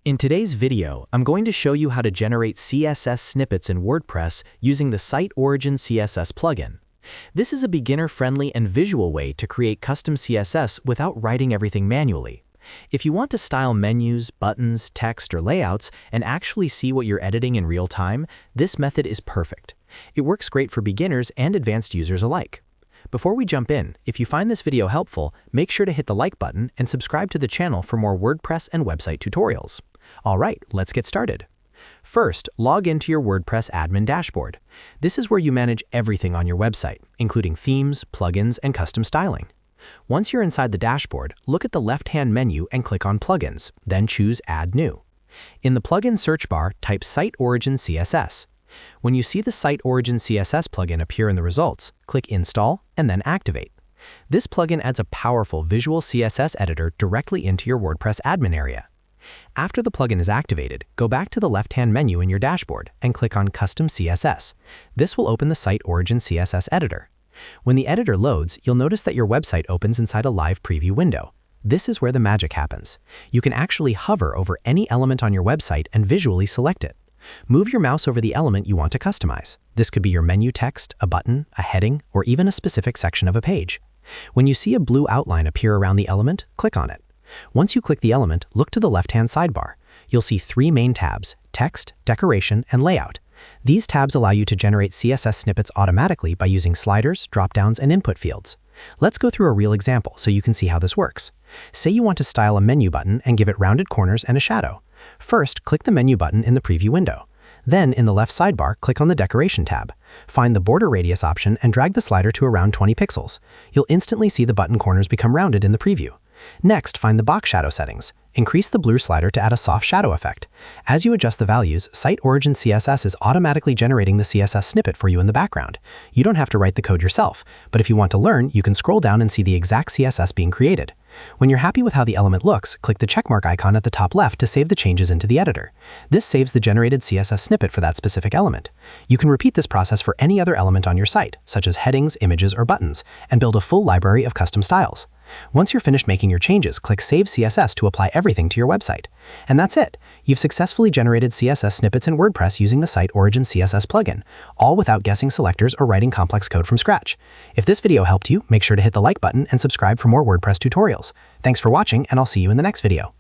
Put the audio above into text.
In today's video, I'm going to show you how to generate CSS snippets in WordPress using the SiteOrigin CSS plugin. This is a beginner-friendly and visual way to create custom CSS without writing everything manually. If you want to style menus, buttons, text, or layouts and actually see what you're editing in real time, this method is perfect. It works great for beginners and advanced users alike. Before we jump in, if you find this video helpful, make sure to hit the like button and subscribe to the channel for more WordPress and website tutorials. Alright, let's get started. First, log into your WordPress admin dashboard. This is where you manage everything on your website, including themes, plugins, and custom styling. Once you're inside the dashboard, look at the left-hand menu and click on Plugins, then choose Add New. In the plugin search bar, type SiteOrigin CSS. When you see the SiteOrigin CSS plugin appear in the results, click Install and then Activate. This plugin adds a powerful visual CSS editor directly into your WordPress admin area. After the plugin is activated, go back to the left-hand menu in your dashboard and click on Custom CSS. This will open the SiteOrigin CSS editor. When the editor loads, you'll notice that your website opens inside a live preview window. This is where the magic happens. You can actually hover over any element on your website and visually select it. Move your mouse over the element you want to customize. This could be your menu text, a button, a heading, or even a specific section of a page. When you see a blue outline appear around the element, click on it. Once you click the element, look to the left-hand sidebar. You'll see three main tabs: Text, Decoration, and Layout. These tabs allow you to generate CSS snippets automatically by using sliders, dropdowns, and input fields. Let's go through a real example so you can see how this works. Say you want to style a menu button and give it rounded corners and a shadow. First, click the menu button in the preview window. Then, in the left sidebar, click on the Decoration tab. Find the border radius option and drag the slider to around 20 pixels. You'll instantly see the button corners become rounded in the preview. Next, find the box shadow settings. Increase the blur slider to add a soft shadow effect. As you adjust the values, SiteOrigin CSS is automatically generating the CSS snippet for you in the background. You don't have to write the code yourself, but if you want to learn, you can scroll down and see the exact CSS being created. When you're happy with how the element looks, click the checkmark icon at the top left to save the changes into the editor. This saves the generated CSS snippet for that specific element. You can repeat this process for any other element on your site, such as headings, images, or buttons, and build a full library of custom styles. Once you're finished making your changes, click Save CSS to apply everything to your website. And that's it! You've successfully generated CSS snippets in WordPress using the SiteOrigin CSS plugin, all without guessing selectors or writing complex code from scratch. If this video helped you, make sure to hit the like button and subscribe for more WordPress tutorials. Thanks for watching, and I'll see you in the next video.